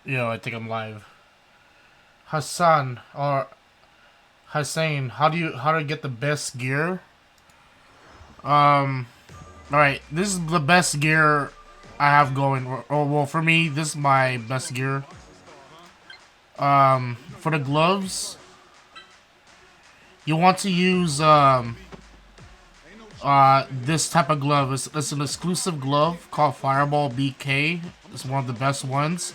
Yo, I think I'm live. Hassan or Hussein, how to get the best gear? All right, this is the best gear I have going. Oh well, for me, this is my best gear. For the gloves, you want to use this type of glove. It's an exclusive glove called Fireball BK. It's one of the best ones.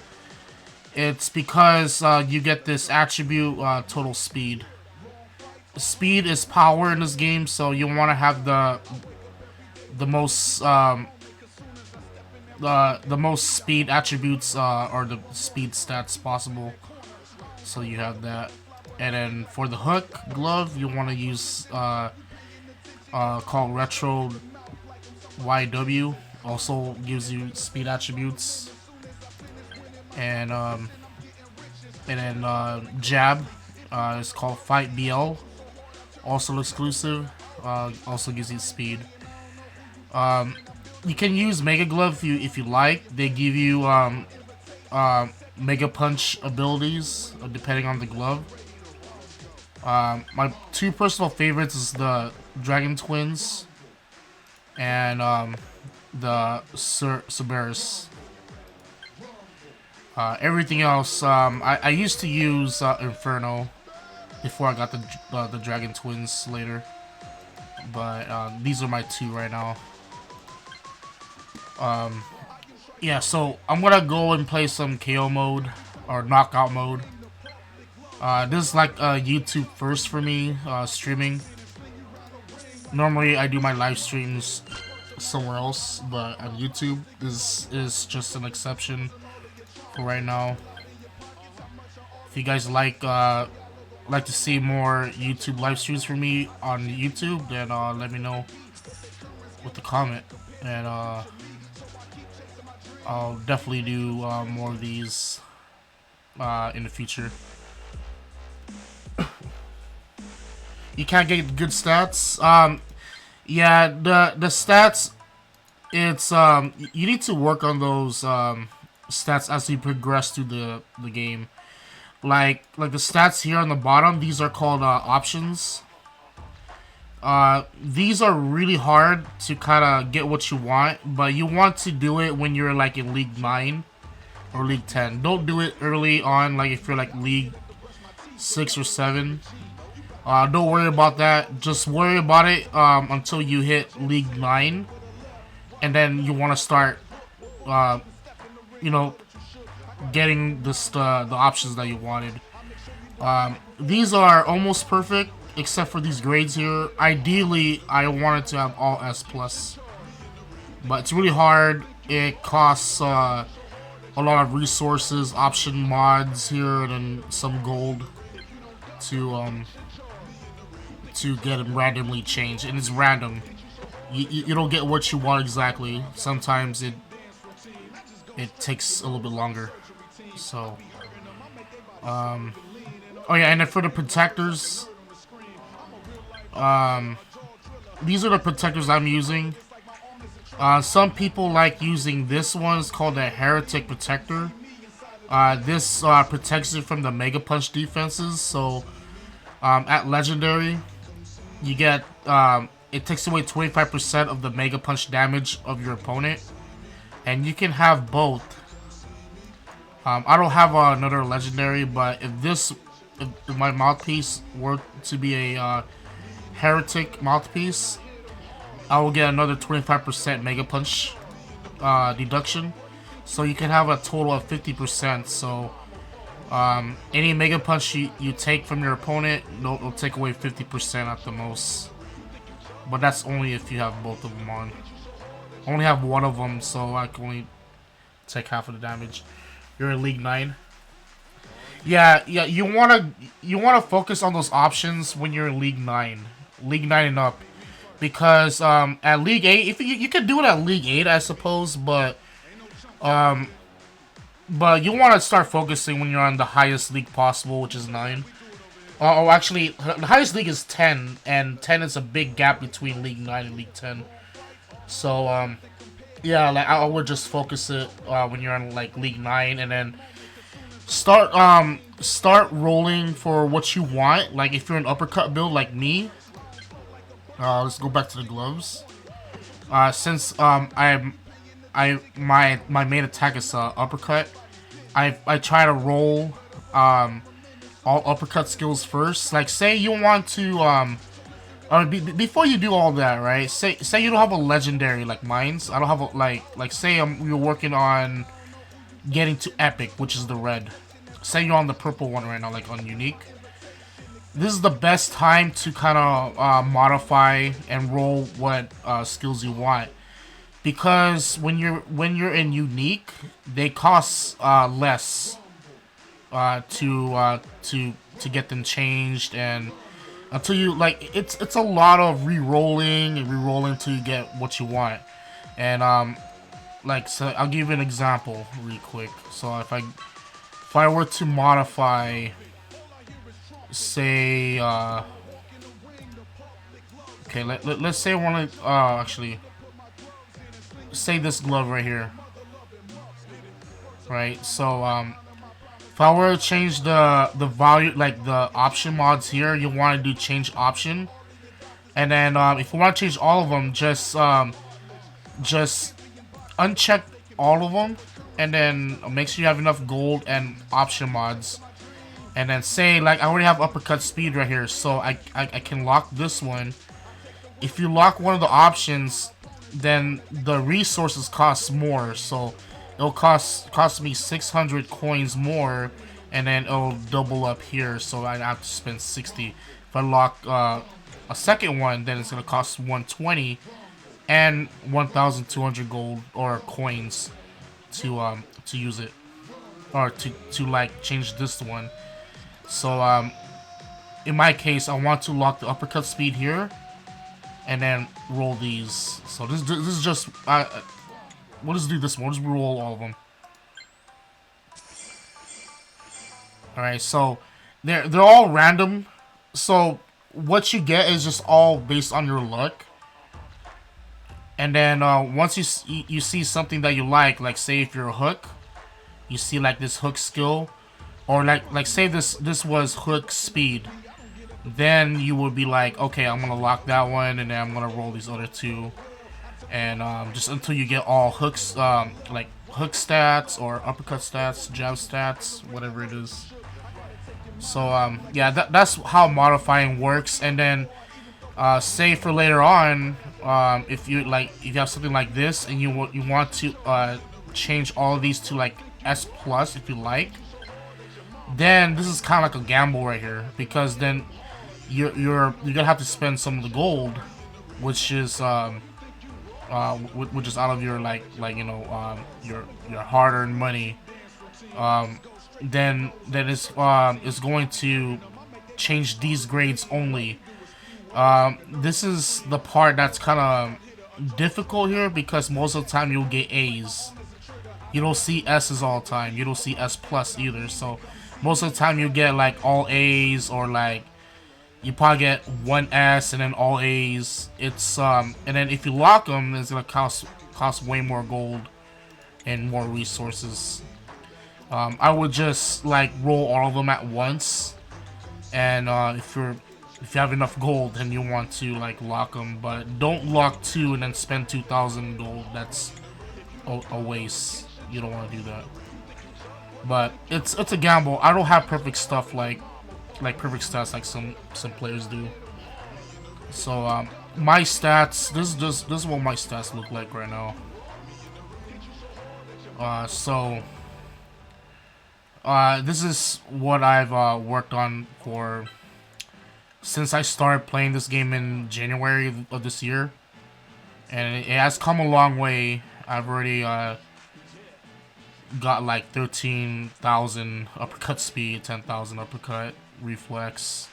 It's because you get this attribute, total speed. Speed is power in this game, so you want to have the most the most speed attributes or the speed stats possible. So you have that, and then for the hook glove, you want to use called Retro YW. Also gives you speed attributes, and then jab is called Fight BL. Also exclusive. Also gives you speed. You can use Mega Glove if you like. They give you Mega Punch abilities depending on the glove. My two personal favorites is the Dragon Twins and the Cerberus. Everything else, I used to use Inferno before I got the Dragon Twins later, but these are my two right now. Yeah, so I'm gonna go and play some KO mode or knockout mode. This is like YouTube first for me, streaming. Normally I do my live streams somewhere else, but on YouTube this is just an exception for right now. If you guys like to see more YouTube live streams from me on YouTube, then let me know with the comment, and I'll definitely do more of these in the future. You can't get good stats. Yeah, the stats. It's you need to work on those stats as you progress through the game. Like the stats here on the bottom. These are called options. These are really hard to kind of get what you want, but you want to do it when you're like in League 9 or League 10. Don't do it early on, like if you're like League 6 or 7. Don't worry about that. Just worry about it until you hit League 9. And then you want to start, you know, getting the options that you wanted. These are almost perfect, except for these grades here. Ideally, I wanted to have all S+. But it's really hard. It costs a lot of resources, option mods here, and then some gold to get them randomly changed. And it's random. You don't get what you want exactly. Sometimes it takes a little bit longer. So, oh yeah, and then for the protectors, these are the protectors I'm using. Some people like using this one. It's called a Heretic Protector. This protects it from the Mega Punch defenses. So, at Legendary, you get it takes away 25% of the Mega Punch damage of your opponent, and you can have both. I don't have another Legendary, but if my mouthpiece were to be a Heretic mouthpiece, I will get another 25% Mega Punch deduction. So you can have a total of 50%. So any Mega Punch you take from your opponent, it'll take away 50% at the most. But that's only if you have both of them on. I only have one of them, so I can only take half of the damage. You're in League 9. Yeah, you wanna focus on those options when you're in League 9. League 9 and up. Because at League 8, if you can do it at League 8, I suppose, but you want to start focusing when you're on the highest league possible, which is 9. Oh, actually, the highest league is 10, and 10 is a big gap between League 9 and League 10. So, yeah, like I would just focus it when you're on like League 9, and then start rolling for what you want. Like if you're an uppercut build like me, let's go back to the gloves. Since my main attack is uppercut, I try to roll all uppercut skills first. Like say you want to before you do all that, right? Say you don't have a legendary like mines. I don't have a like say you're working on getting to epic, which is the red. Say you're on the purple one right now, like on unique. This is the best time to kind of modify and roll what skills you want, because when you're in unique, they cost less to get them changed, and until you like it's a lot of re-rolling and re-rolling till you get what you want. And like, so I'll give you an example real quick. So if I were to modify, say okay, let's say I want to actually say this glove right here, right? So if I were to change the value, like the option mods here, you want to do change option, and then if you want to change all of them, just uncheck all of them, and then make sure you have enough gold and option mods, and then say like I already have uppercut speed right here, so I can lock this one. If you lock one of the options, then the resources cost more, so it'll cost me 600 coins more, and then it'll double up here, so I have to spend 60. If I lock a second one, then it's gonna cost 120 and 1,200 gold or coins to use it, or to like change this one. So in my case, I want to lock the uppercut speed here, and then roll these. So this is just we'll just do this one. We'll just roll all of them. All right, so they're all random. So what you get is just all based on your luck. And then once you see something that you like say if you're a hook, you see like this hook skill, or like say this was hook speed, then you would be like, okay, I'm gonna lock that one, and then I'm gonna roll these other two, and just until you get all hooks, like hook stats or uppercut stats, jab stats, whatever it is. So yeah, that's how modifying works. And then say for later on, if you have something like this and you want to change all of these to like S plus if you like, then this is kind of like a gamble right here, because then you're gonna have to spend some of the gold, which is out of your your hard-earned money. Then it's going to change these grades only. This is the part that's kind of difficult here, because most of the time you'll get A's. You don't see S's all the time. You don't see S plus either. So most of the time you get like all A's, or like you probably get one S and then all A's. It's and then if you lock them, it's gonna cost way more gold and more resources. I would just like roll all of them at once, and if you have enough gold, then you want to like lock them, but don't lock two and then spend 2,000 gold. That's a waste. You don't want to do that. But it's a gamble. I don't have perfect stuff like perfect stats like some players do. So my stats, this is what my stats look like right now. So this is what I've worked on for since I started playing this game in January of this year, and it has come a long way. I've already got like 13,000 uppercut speed, 10,000 uppercut reflex.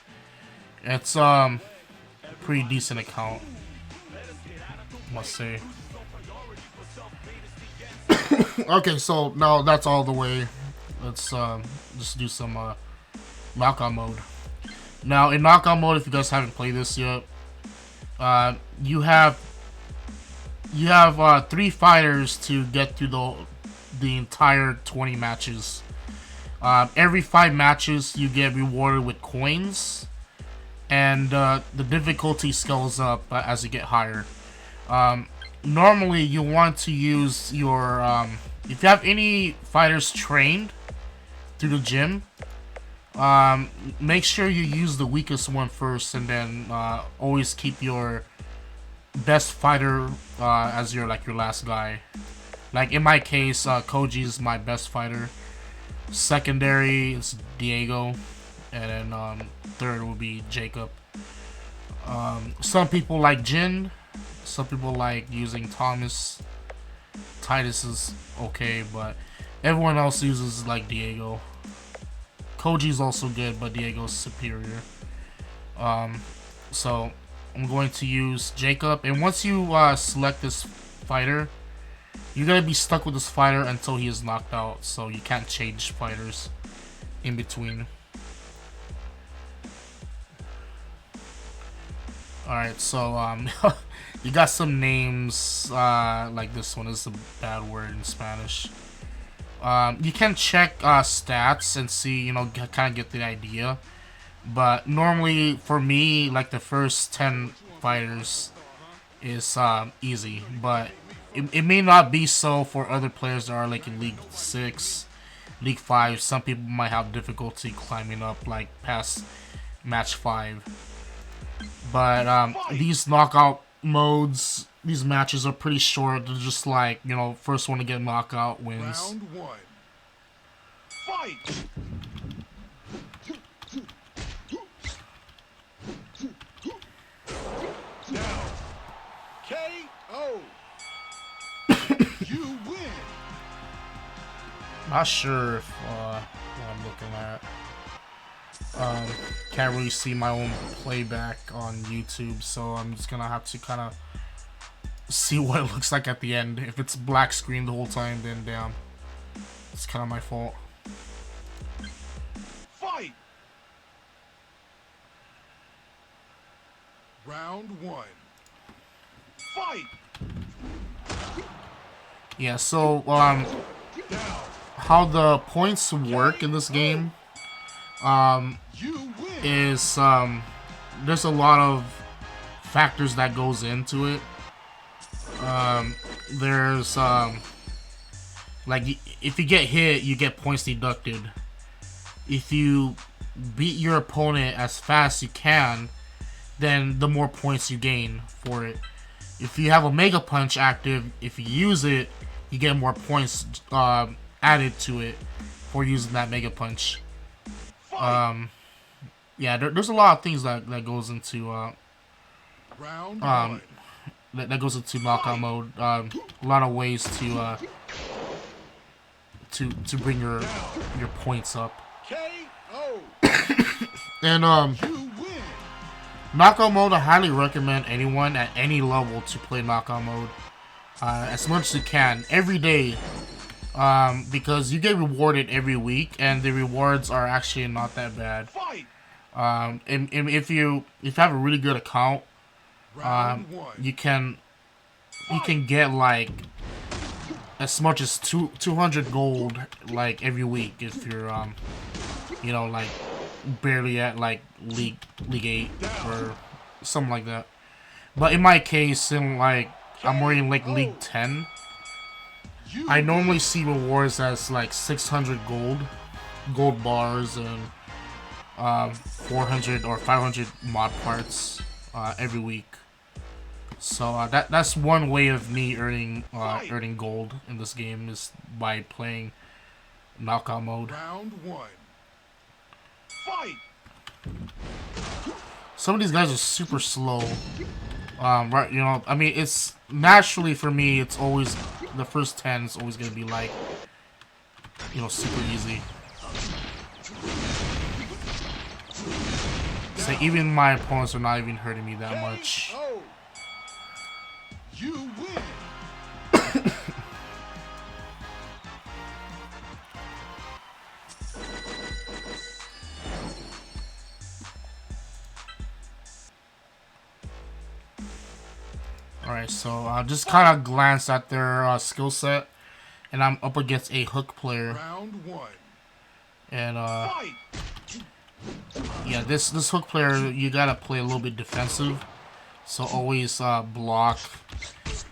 It's pretty decent account, must say. Okay, so now that's all the way. Let's just do some knockout mode. Now in knockout mode, if you guys haven't played this yet, you have 3 fighters to get through the entire 20 matches. Every 5 matches, you get rewarded with coins, and the difficulty scales up as you get higher. Normally, you want to use your if you have any fighters trained through the gym, make sure you use the weakest one first, and then always keep your best fighter as your last guy. Like in my case, Koji is my best fighter. Secondary is Diego, and then third will be Jacob. Some people like Jin. Some people like using Thomas. Titus is okay, but everyone else uses like Diego. Koji's also good, but Diego's superior. So I'm going to use Jacob, and once you select this fighter, you're gonna be stuck with this fighter until he is knocked out. So you can't change fighters in between. Alright, so you got some names like this one. This is a bad word in Spanish. You can check stats and see, you know, kind of get the idea. But normally for me, like the first 10 fighters is easy. But it may not be so for other players that are like in League 6, League 5. Some people might have difficulty climbing up like past match 5. But these knockout modes, these matches are pretty short. They're just like, you know, first one to get knockout wins. Round 1. Fight! Now, KO. You win. Not sure if what I'm looking at. Can't really see my own playback on YouTube, so I'm just gonna have to kind of see what it looks like at the end. If it's black screen the whole time, then damn, it's kind of my fault. Fight! Round 1. Fight! Yeah, so how the points work in this game is there's a lot of factors that goes into it. There's like if you get hit, you get points deducted. If you beat your opponent as fast as you can, then the more points you gain for it. If you have a Mega Punch active, if you use it, you get more points added to it for using that Mega Punch. Yeah, there's a lot of things that goes into that goes into knockout mode. A lot of ways to bring your points up. And knockout mode, I highly recommend anyone at any level to play knockout mode as much as you can every day, because you get rewarded every week, and the rewards are actually not that bad. And if you have a really good account, you can get like as much as 200 gold like every week if you're you know, like barely at like League 8 or something like that. But in my case, in like I'm already in like League 10, I normally see rewards as like 600 gold bars and 400 or 500 mod parts every week. So that's one way of me earning gold in this game, is by playing knockout mode. Round 1. Fight! Some of these guys are super slow. Right, you know, I mean, it's naturally for me, it's always the first 10 is always gonna be like, you know, super easy. So even my opponents are not even hurting me that much. You win. Alright, so I just kind of glanced at their skill set, and I'm up against a hook player. Round 1. And Fight. yeah, this hook player, you gotta play a little bit defensive, so always block.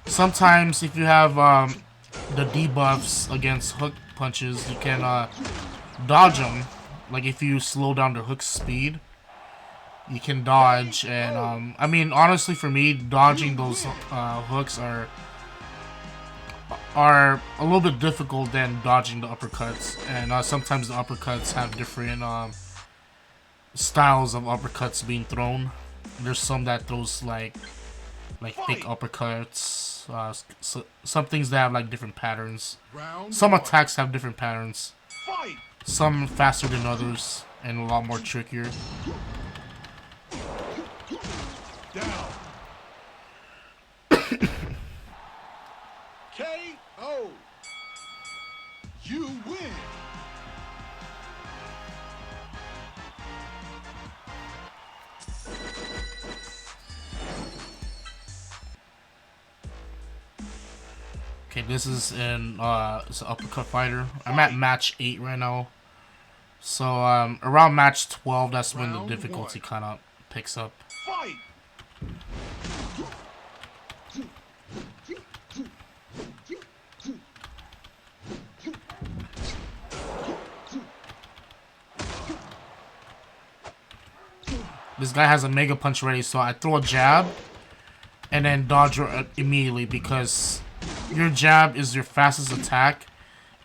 Sometimes if you have the debuffs against hook punches, you can dodge them. Like if you slow down the hook speed, you can dodge. And I mean, honestly, for me, dodging those hooks are a little bit difficult than dodging the uppercuts. And sometimes the uppercuts have different styles of uppercuts being thrown. There's some that throws like fake uppercuts. Some things that have like different patterns. Some attacks have different patterns. Some faster than others and a lot more trickier. Down. KO. You win. Okay, this is it's an uppercut fighter. I'm at match 8 right now. So around match 12, that's when the difficulty kind of picks up. Fight. This guy has a mega punch ready, so I throw a jab and then dodge immediately, because your jab is your fastest attack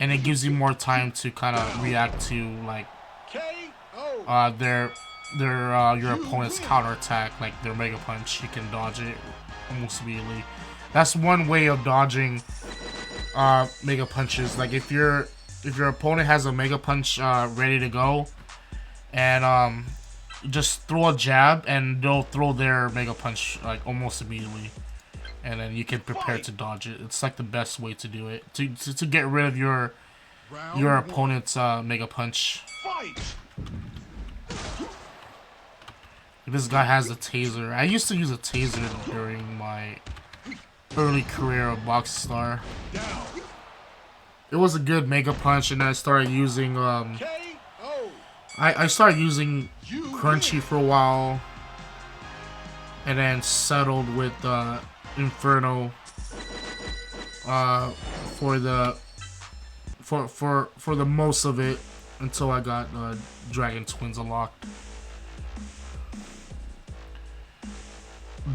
and it gives you more time to kind of react to like your opponent's counter attack, like their mega punch. You can dodge it almost immediately. That's one way of dodging mega punches. Like if your opponent has a mega punch ready to go, and just throw a jab and they'll throw their mega punch like almost immediately, and then you can prepare to dodge it. It's like the best way to do it, to get rid of your opponent's mega punch. This guy has a taser. I used to use a taser during my early career of Box Star. It was a good mega punch, and I started using I started using Crunchy for a while, and then settled with Inferno for the most of it, until I got Dragon Twins unlocked.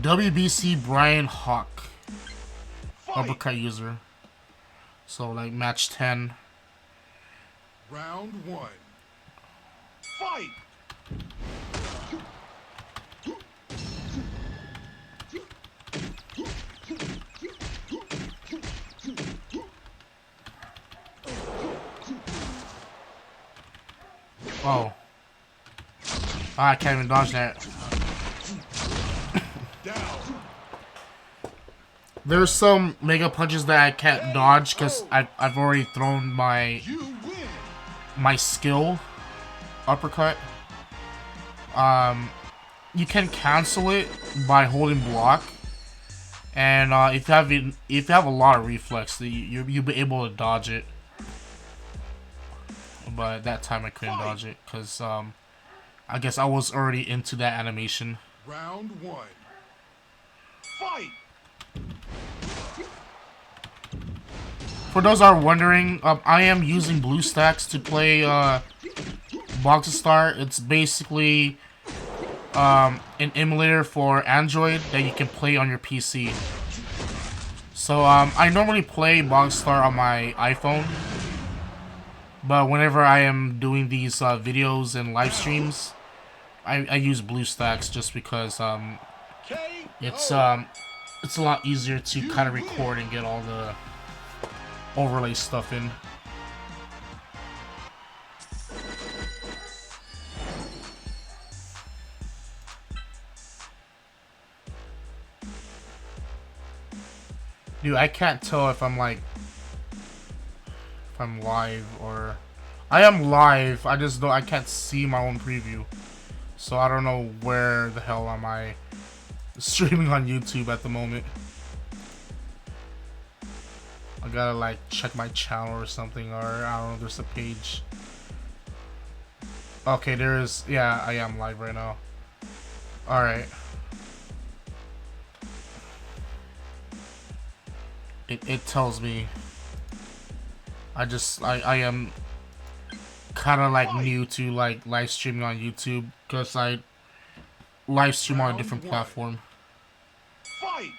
WBC Brian Hawk, uppercut user. So like match 10. Round 1. Fight. Oh. I can't even dodge that. There's some mega punches that I can't dodge because I've already thrown my skill uppercut. You can cancel it by holding block, and if you have a lot of reflex, you'll be able to dodge it. But that time I couldn't dodge it because I guess I was already into that animation. Round 1. Fight. For those that are wondering, I am using BlueStacks to play Box Star. It's basically an emulator for Android that you can play on your PC. So I normally play Box Star on my iPhone, but whenever I am doing these videos and live streams, I use BlueStacks just because it's a lot easier to kind of record and get all the overlay stuff in. Dude, I can't tell if I'm live or I am live. I just don't. I can't see my own preview, so I don't know where the hell am I streaming on YouTube at the moment. I gotta like check my channel or something, or I don't know, there's a page Okay, there is. Yeah, I am live right now. Alright. It tells me. I am kind of like new to like live streaming on YouTube because I live stream on a different platform. Fight!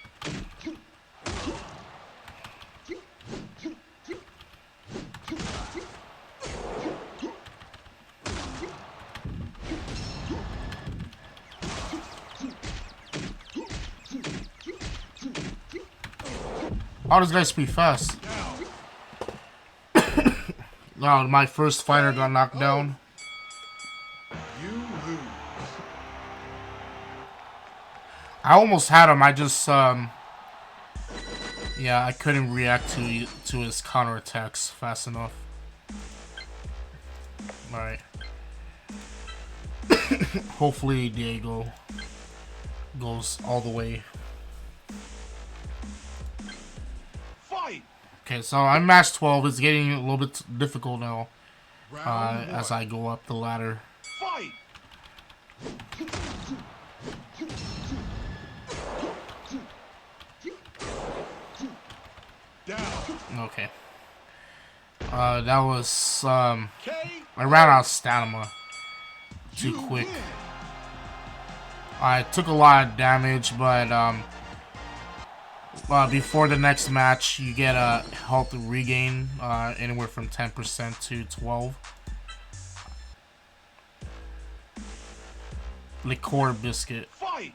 Oh, this guy's pretty fast. Oh, my first fighter got knocked down. You lose. I almost had him. I just yeah, I couldn't react to his counterattacks fast enough. All right. Hopefully Diego goes all the way. Fight! Okay, so I'm match 12. It's getting a little bit difficult now Round as one. I go up the ladder. Fight! Down. Okay. That was I K.O. ran out of stamina too You quick. win. I took a lot of damage, but before the next match, you get a health regain, anywhere from 10% to 12. Liqueur biscuit, Fight!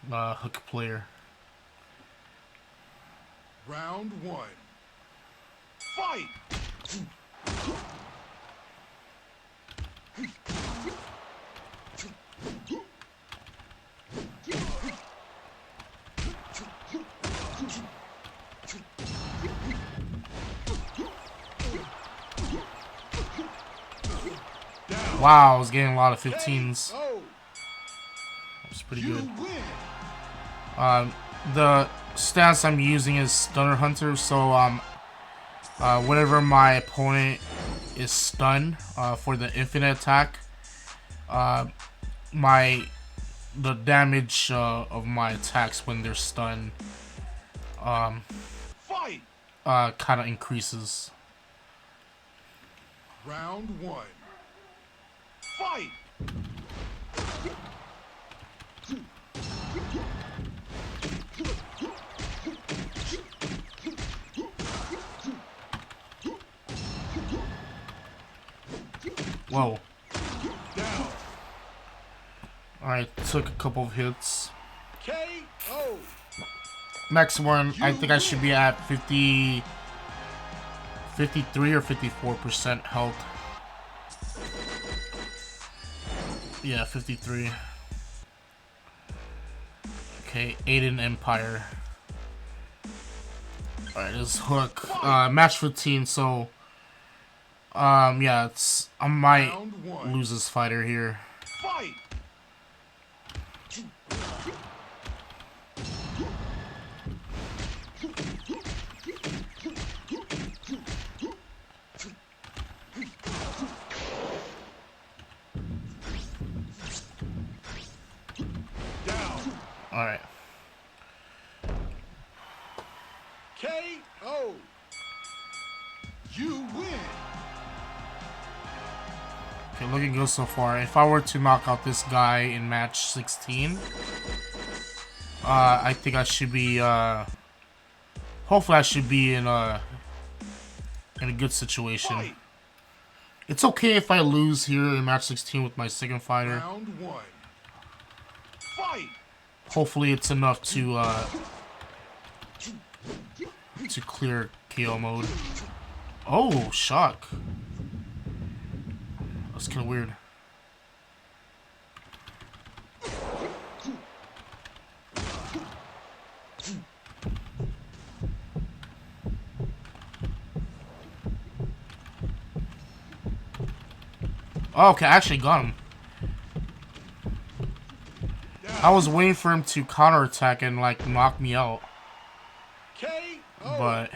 hook player. Round one. Fight! Down. Wow, I was getting a lot of 15s. K.O. That's pretty You good. win. The stance I'm using is Stunner Hunter, so whenever my opponent is stunned for the infinite attack, the damage of my attacks when they're stunned Fight! kind of increases. Round one. Fight! Whoa. Down. Alright, took a couple of hits. K.O. Next one, I think I should be at 53 or 54% health. Yeah, 53. Okay, Aiden Empire. Alright, this hook. Match 15, so yeah, I might Round one. lose this fighter here. Fight! Down. Alright. K.O. You win. Okay, looking good so far. If I were to knock out this guy in match 16, I think I should be, hopefully I should be in a good situation. Fight! It's okay if I lose here in match 16 with my second fighter. Round one. Fight! Hopefully it's enough to clear KO mode. Oh, shock. That's kind of weird. Oh, okay, I actually got him. I was waiting for him to counterattack and like knock me out, K.O. but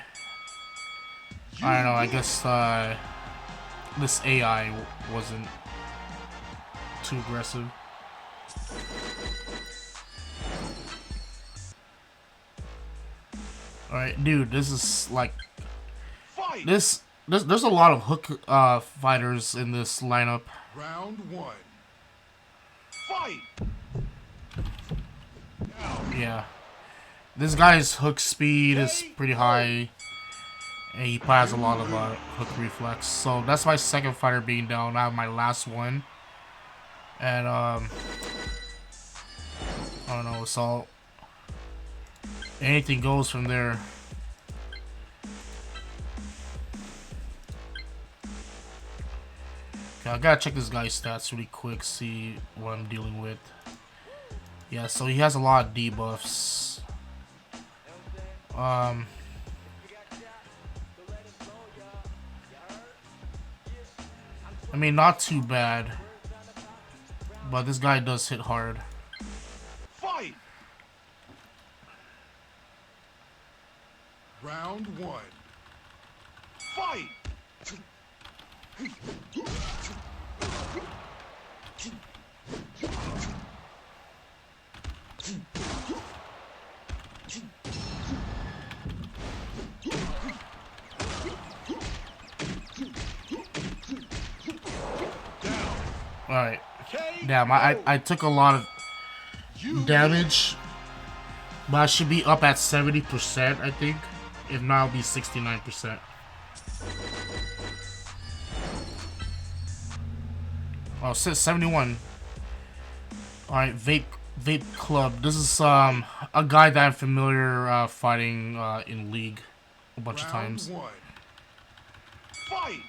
I don't know. I guess this AI wasn't too aggressive. Alright, dude, this is like... Fight. There's a lot of hook fighters in this lineup. Round 1. Fight. Yeah. This guy's hook speed is pretty high. And he probably has a lot of hook reflex. So that's my second fighter being down. I have my last one. And I don't know, so anything goes from there. Okay, I gotta check this guy's stats really quick, see what I'm dealing with. Yeah, so he has a lot of debuffs. I mean, not too bad, but this guy does hit hard. Fight. Round 1. Fight. Alright. Damn, I took a lot of damage. But I should be up at 70%, I think. If not, I'll be 69%. Oh, 71. Alright, Vape Club. This is a guy that I'm familiar fighting in League a bunch of times. Round 1. Fight.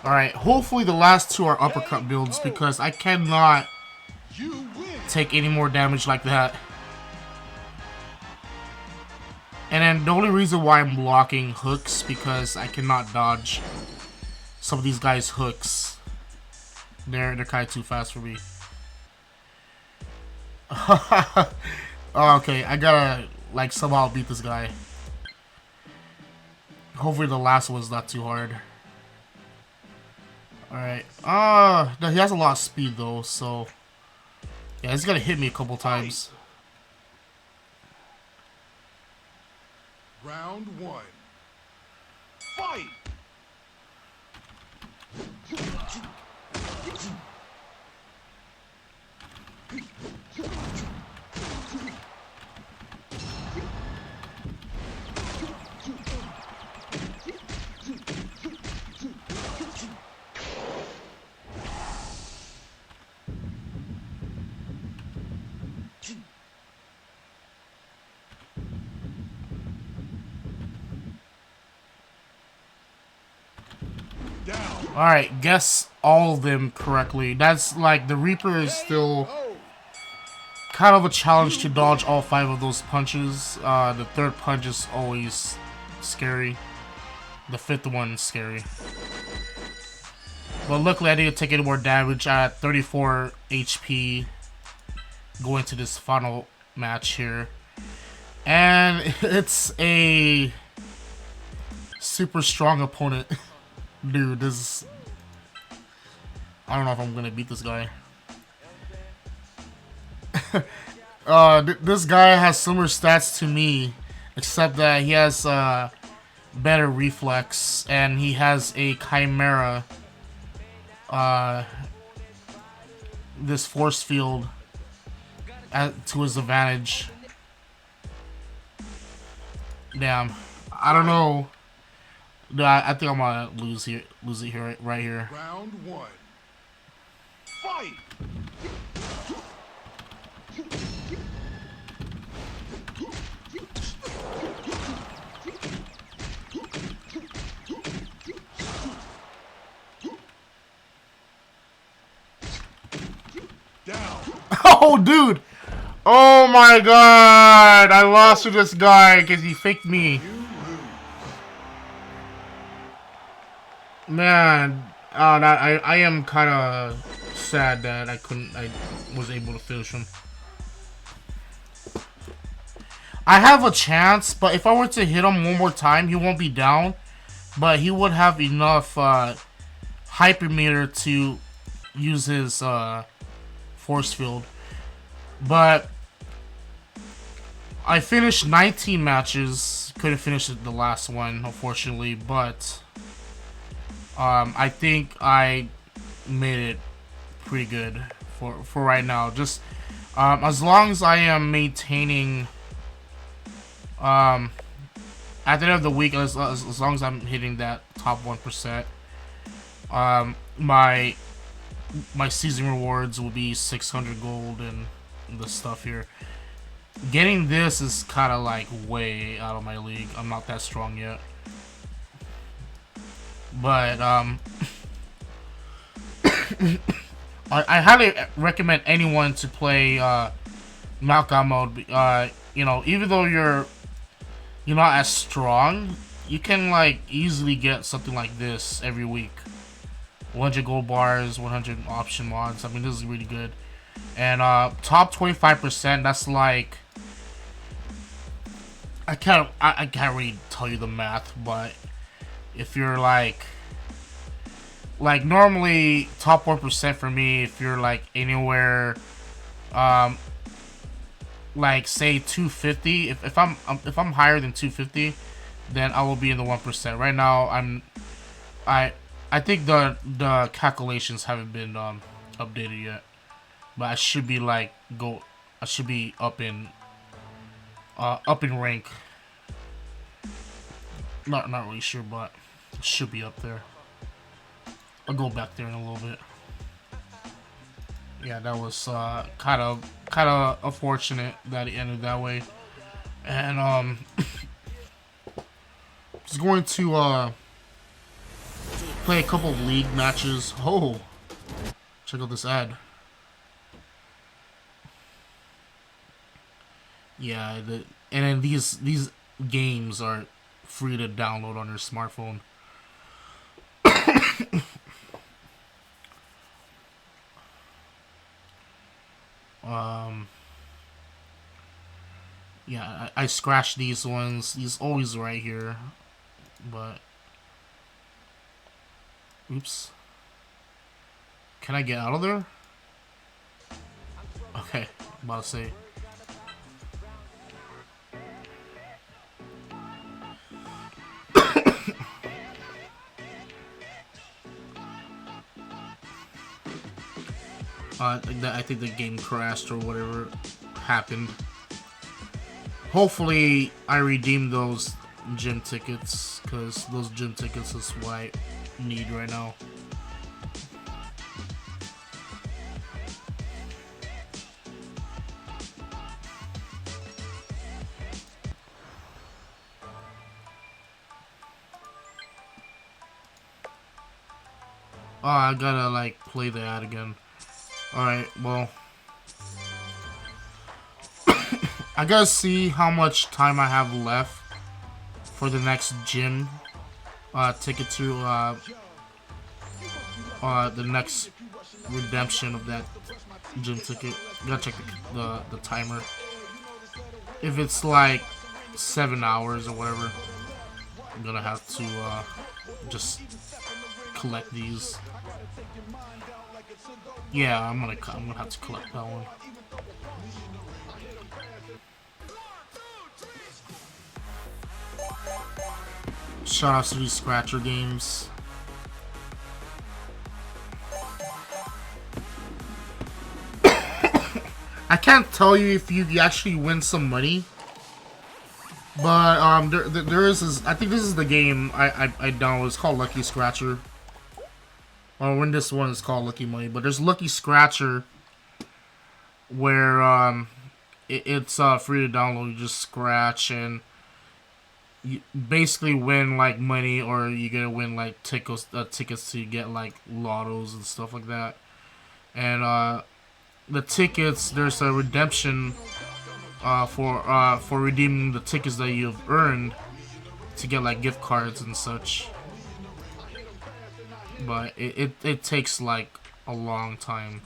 Alright, hopefully the last two are uppercut builds because I cannot take any more damage like that. And then the only reason why I'm blocking hooks because I cannot dodge some of these guys' hooks. They're kind of too fast for me. Oh, okay, I gotta like somehow beat this guy. Hopefully the last one's not too hard. Alright. No, he has a lot of speed though, so yeah, he's gonna hit me a couple times. Round 1. Fight. Alright, guess all of them correctly. That's like, the Reaper is still kind of a challenge to dodge all 5 of those punches. The third punch is always scary. The 5th one is scary. But luckily I didn't take any more damage at 34 HP going to this final match here. And it's a super strong opponent. Dude, this is... I don't know if I'm gonna beat this guy. This guy has similar stats to me, except that he has better reflex, and he has a Chimera, this force field to his advantage. Damn, I don't know. No, I think I'm gonna lose it here, right here. Round 1. Fight. Down. Oh, dude! Oh my god! I lost to this guy because he faked me. Man, I am kind of sad that I was able to finish him. I have a chance, but if I were to hit him one more time, he won't be down. But he would have enough hypermeter to use his force field. But I finished 19 matches. Couldn't finish the last one, unfortunately. But I think I made it pretty good for right now. Just as long as I am maintaining at the end of the week, as long as I'm hitting that top 1%, my season rewards will be 600 gold and the stuff here. Getting this is kind of like way out of my league. I'm not that strong yet, but I highly recommend anyone to play knockout mode. You know, even though you're not as strong, you can like easily get something like this every week. 100 gold bars, 100 option mods. I mean, this is really good. And top 25%. That's like I can't really tell you the math, but if you're like normally top 1% for me, if you're like anywhere like say 250, if I'm higher than 250, then I will be in the 1%. Right now I think the calculations haven't been updated yet, but I should be like I should be up in rank. Not really sure, but it should be up there. I'll go back there in a little bit. Yeah, that was kind of unfortunate that it ended that way. And just going to play a couple of league matches. Oh, check out this ad. Yeah, and then these games are free to download on your smartphone. Yeah, I scratched these ones. These always right here, but oops. Can I get out of there? Okay, I'm about to say. I think the game crashed or whatever happened. Hopefully, I redeem those gym tickets, because those gym tickets is what I need right now. Oh, I gotta like play the ad again. Alright, well. I gotta see how much time I have left for the next gym ticket to the next redemption of that gym ticket. Gotta check the timer. If it's like 7 hours or whatever, I'm gonna have to just collect these. Yeah, I'm gonna have to collect that one. Shout out to these scratcher games. I can't tell you if you actually win some money, but there is this, I think this is the game I downloaded. It's called Lucky Scratcher. Or when this one is called Lucky Money, but there's Lucky Scratcher where it's free to download. You just scratch and you basically win like money, or you get to win like tickets to get like lottos and stuff like that. And the tickets, there's a redemption for redeeming the tickets that you've earned to get like gift cards and such. but it takes like a long time.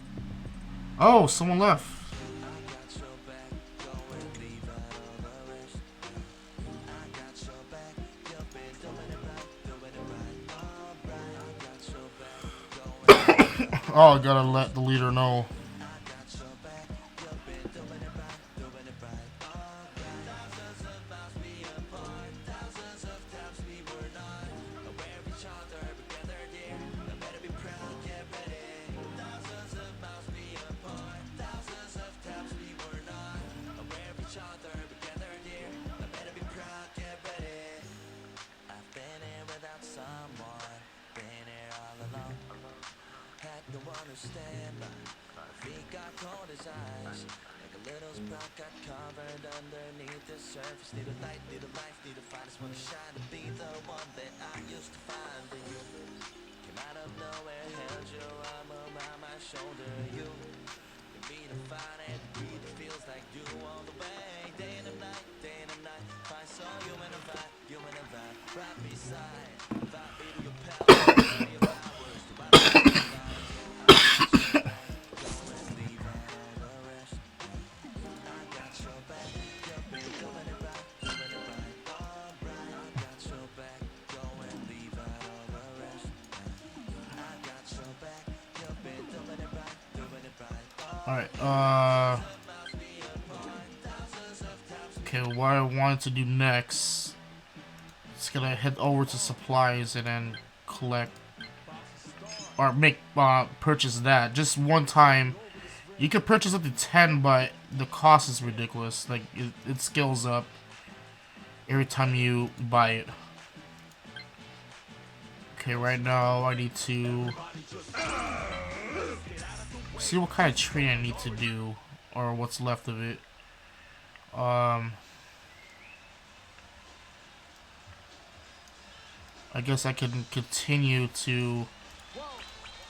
Oh, someone left. Oh, I gotta let the leader know. Alright, okay, what I wanted to do next is gonna head over to supplies and then collect or make purchase that just one time. You can purchase up to 10, but the cost is ridiculous. Like it scales up every time you buy it. Okay, right now I need to see what kind of training I need to do, or what's left of it. I guess I can continue to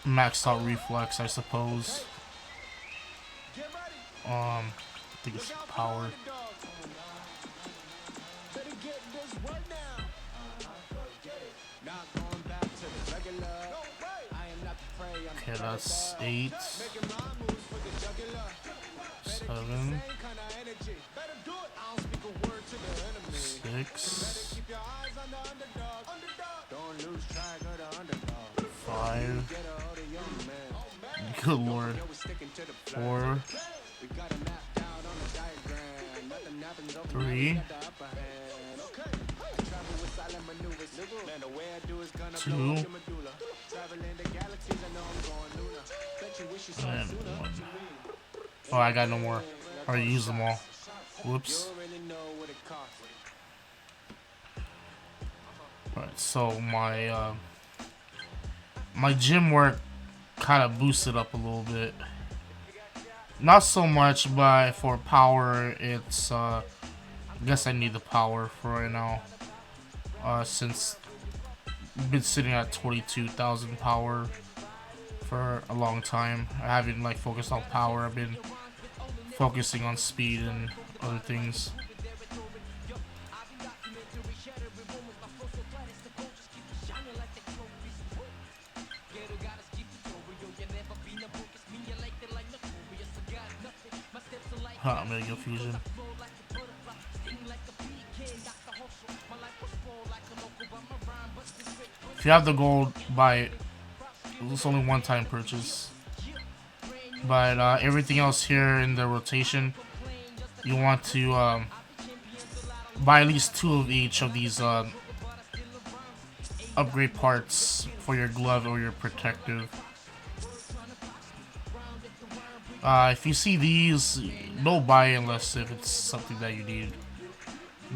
max out reflex, I suppose. I think it's power. Okay, that's 8, 7, 6, 5. Good lord. 4, 3, 2, and 1. Oh, I got no more. I already used them all. Whoops. Alright, so my gym work kind of boosted up a little bit. Not so much, but for power, it's I guess I need the power for right now. Since I've been sitting at 22,000 power for a long time. I haven't like focused on power. I've been focusing on speed and other things. Mega fusion. If you have the gold, buy it. It's only one-time purchase. But everything else here in the rotation, you want to buy at least 2 of each of these upgrade parts for your glove or your protective. If you see these, don't buy it unless if it's something that you need.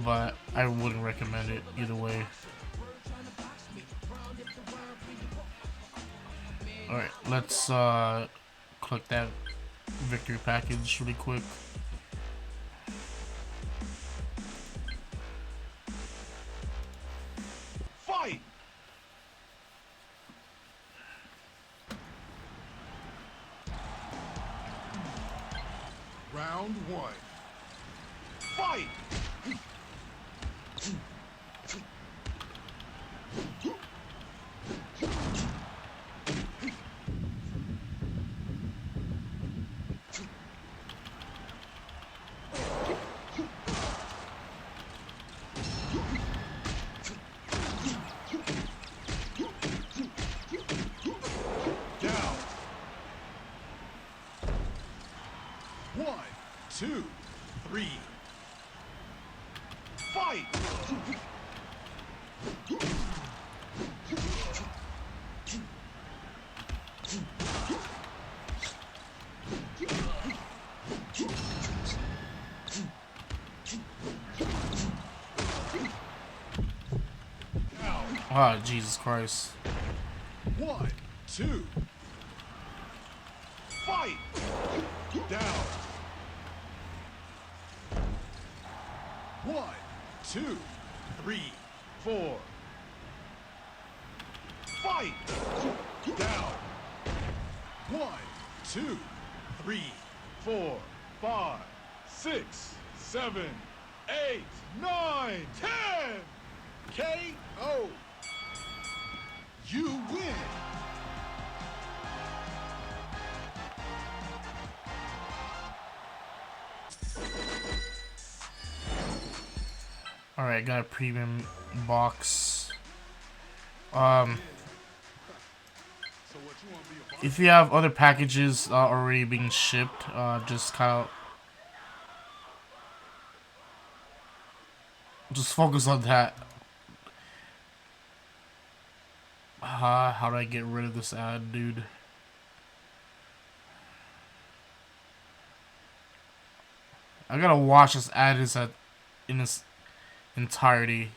But I wouldn't recommend it either way. Alright, let's click that victory package really quick. Fight! Round 1. Fight! 2, 3. Fight! Oh, Jesus Christ. 1, 2. Fight! Down. 1, 2, 3, 4. Fight! Down. 1, 2, 3, 4, 5, 6, 7, 8, 9, 10. KO. You win. Alright, got a premium box. If you have other packages already being shipped, just focus on that. How do I get rid of this ad, dude? I gotta watch this ad in its entirety.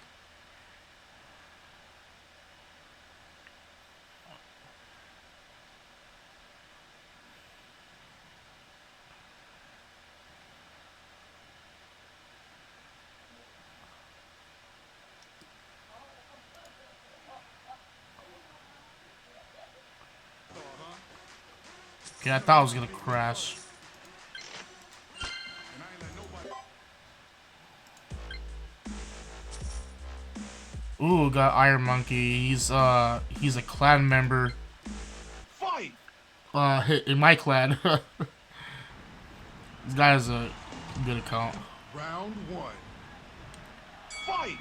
Okay, I thought I was gonna crash. Ooh, got Iron Monkey. He's a clan member. Fight! In my clan. This guy has a good account. Round 1. Fight!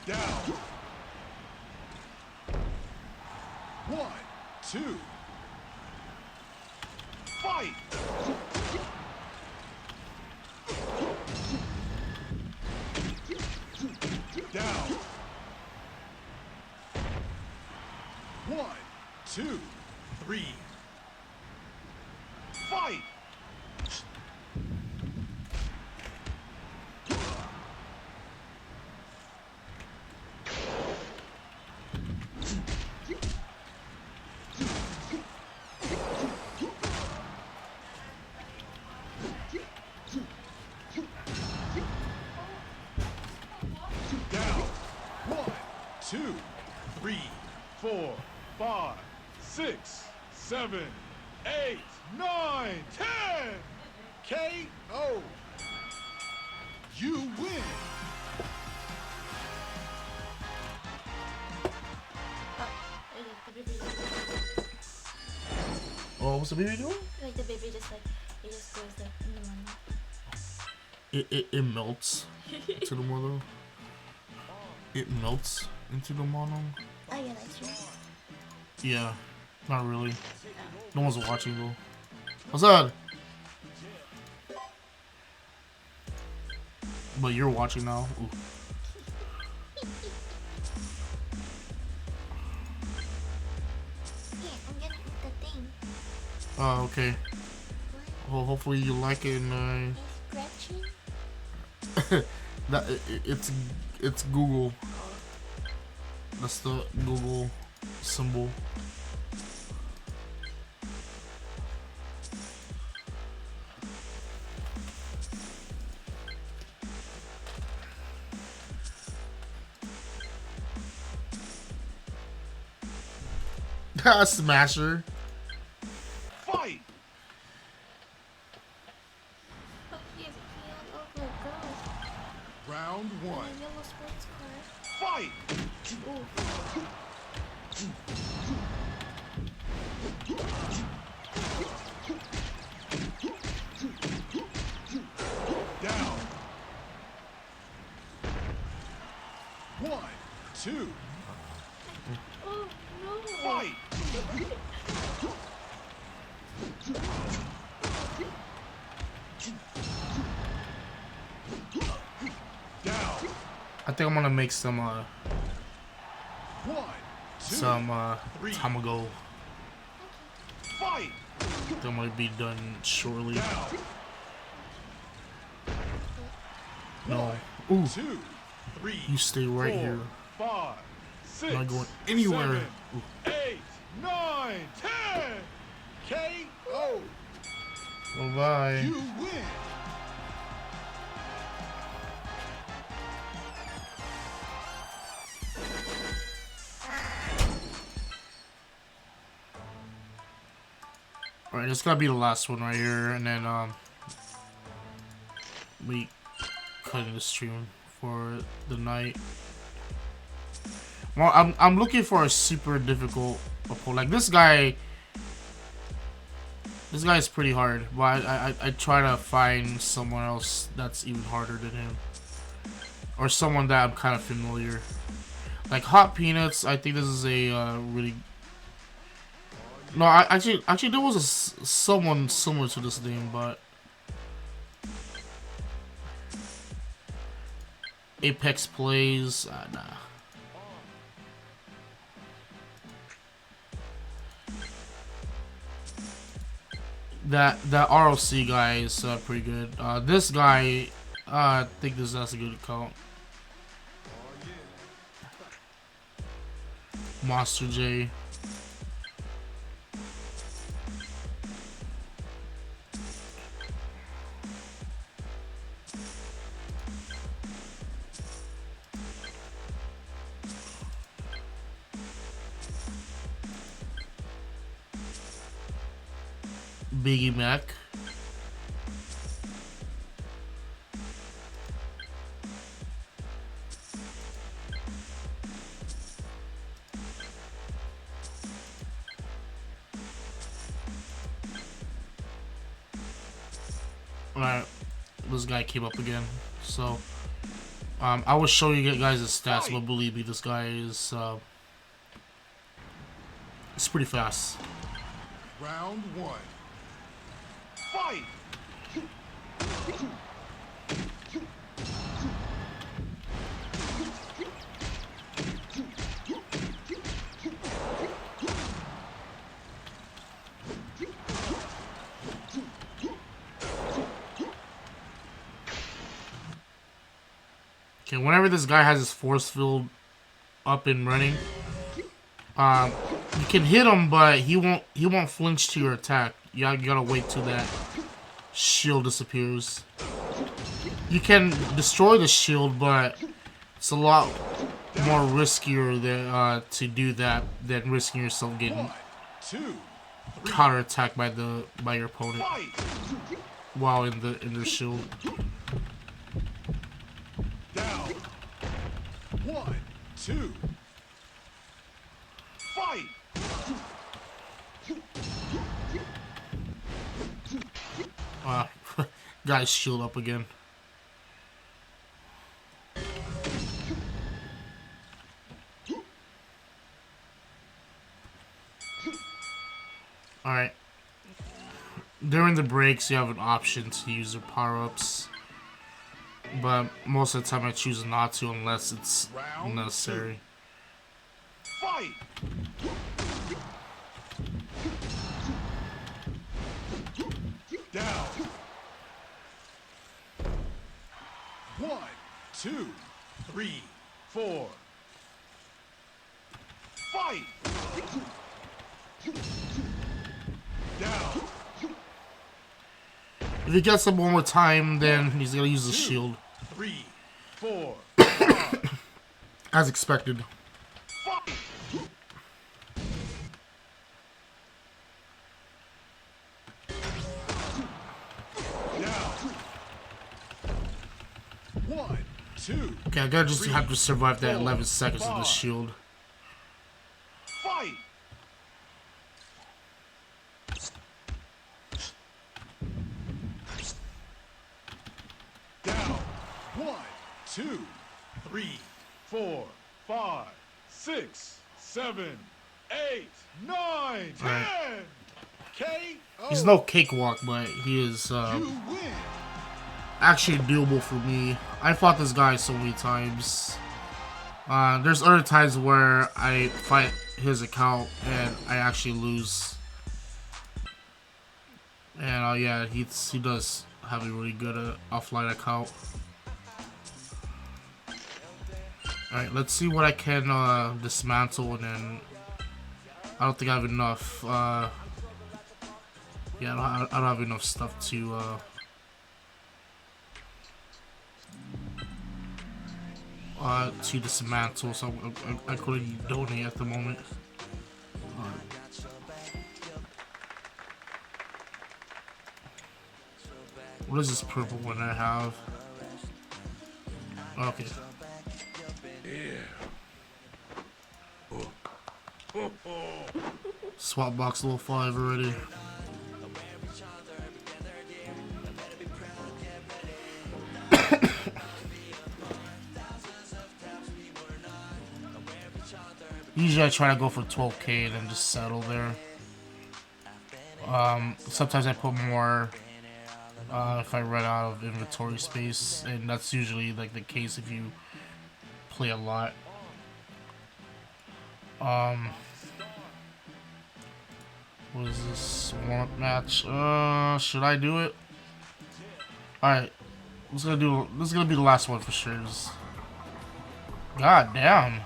Down. 1, 2. Fight! Down. 1, 2, 3. Fight! Down. 1, 2, 3, 4, 5, 6, 7, 8, 9, 10. KO. You win. Oh, what's the baby doing? Like the baby just like, it just goes like in the morning. It melts into the mono. It melts into the mono. Oh yeah, that's true. Yeah, not really. No one's watching though. What's that? But you're watching now. Ooh. Yeah, I'm getting the thing. Oh, okay. Well, hopefully you like it. And Scratching? it's Google. That's the Google symbol. Smasher. Fight! Oh, he's healed. Oh my gosh. Round 1. A yellow sports car. Fight! Ooh. two, Oh no. fight! Down. I think I'm gonna make some One, two, tamago. fight! That might be done shortly. Down. No. Ooh, Two, three, you stay right four, here. 5, 6, I'm not going anywhere. 7, Ooh. 8, 9, 10. KO. Bye bye. You win. Alright, this gotta be the last one right here, and then we cutting the stream for the night. Well, I'm looking for a super difficult opponent. Like this guy is pretty hard, but I try to find someone else that's even harder than him, or someone that I'm kind of familiar. Like Hot Peanuts, I think this is a really. No, actually, there was someone similar to this name, but Apex Plays, nah. That ROC guy is pretty good. This guy, I think that's a good account. Monster J. Biggie Mac. Alright, this guy came up again. So, I will show you guys his stats, but believe me, this guy is, it's pretty fast. Round 1. Fight! Okay, whenever this guy has his force field up and running, you can hit him, but he won't flinch to your attack. You gotta wait till that shield disappears. You can destroy the shield, but it's a lot more riskier than to do that than risking yourself getting counterattacked by your opponent while in the shield. Down. 1, 2. Fight! Guy's shield up again. Alright. During the breaks, you have an option to use your power-ups. But most of the time I choose not to unless it's necessary. Fight! Down. 1, 2, 3, 4. Fight! Down. If he gets him one more time, then he's gonna use the shield. 3, 4, 5. As expected. Fight! Down. 1, 2. Okay, I gotta just have to survive that 11 seconds of the shield. Fight! Down. 1, 2, 3, 4, 5, 6, 7, 8, 9, 10. Right. KO. He's no cakewalk, but he is You win. actually doable for me. I fought this guy so many times. There's other times where I fight his account and I actually lose. And yeah, he does have a really good offline account. Alright, let's see what I can dismantle, and then I don't think I have enough. Yeah, I don't have enough stuff to dismantle, so I couldn't donate at the moment. What is this purple one I have? Okay. Swap box level 5 already. Usually I try to go for 12k and then just settle there. Sometimes I put more if I run out of inventory space, and that's usually like the case if you play a lot. What is this warm-up match? Should I do it? Alright. This is gonna be the last one for sure. God damn.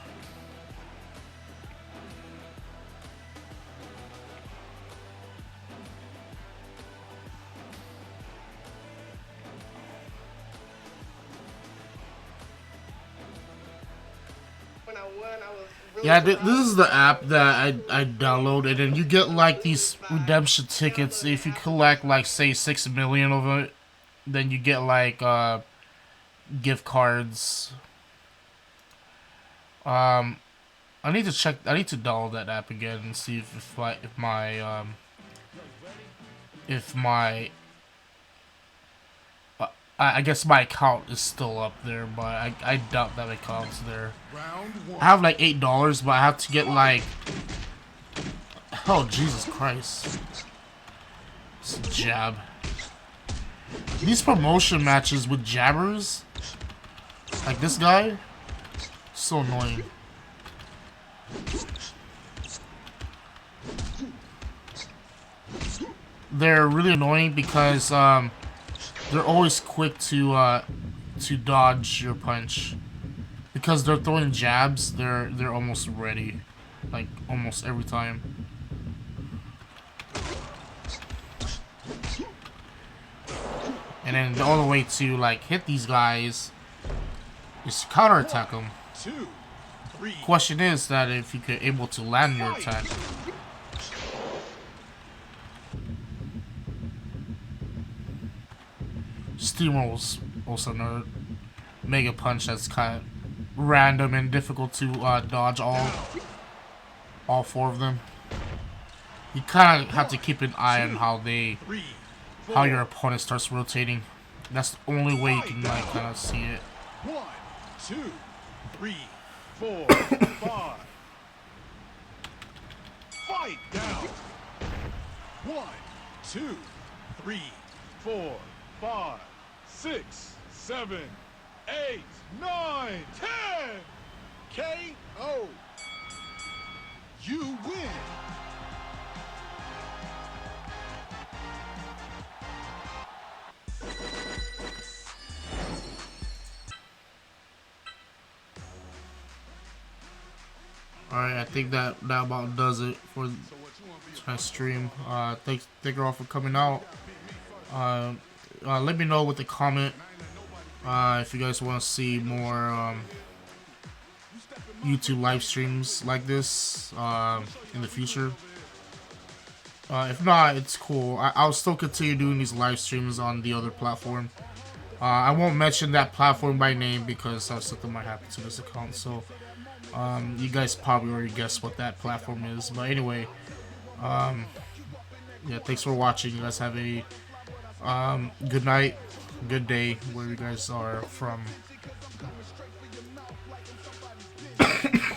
Yeah, this is the app that I downloaded, and you get like these redemption tickets. If you collect like say 6 million of it, then you get like gift cards. I need to download that app again and see if my I guess my account is still up there, but I doubt that account's there. I have like $8, but I have to get like, oh Jesus Christ, it's a jab. These promotion matches with jabbers, like this guy, so annoying. They're really annoying because they're always quick to dodge your punch. Because they're throwing jabs, they're almost ready, like almost every time. And then the only way to like hit these guys is to counterattack them. Question is that if you could able to land your attack. Steamroll's also another mega punch that's kind of random and difficult to dodge all 4 of them. You kind of have to keep an eye on how your opponent starts rotating. That's the only way you can like kind of see it. 1, 2, 3, 4, 5. Fight down. 1, 2, 3, 4, 5, 6, 7, 8, 9, 10. KO. You win. Alright, I think that about does it for my stream. Thank you all for coming out. Let me know with a comment if you guys want to see more YouTube live streams like this in the future. If not, it's cool. I'll still continue doing these live streams on the other platform. I won't mention that platform by name because something might happen to this account. So you guys probably already guessed what that platform is. But anyway, yeah, thanks for watching. You guys have a good night, good day, where you guys are from.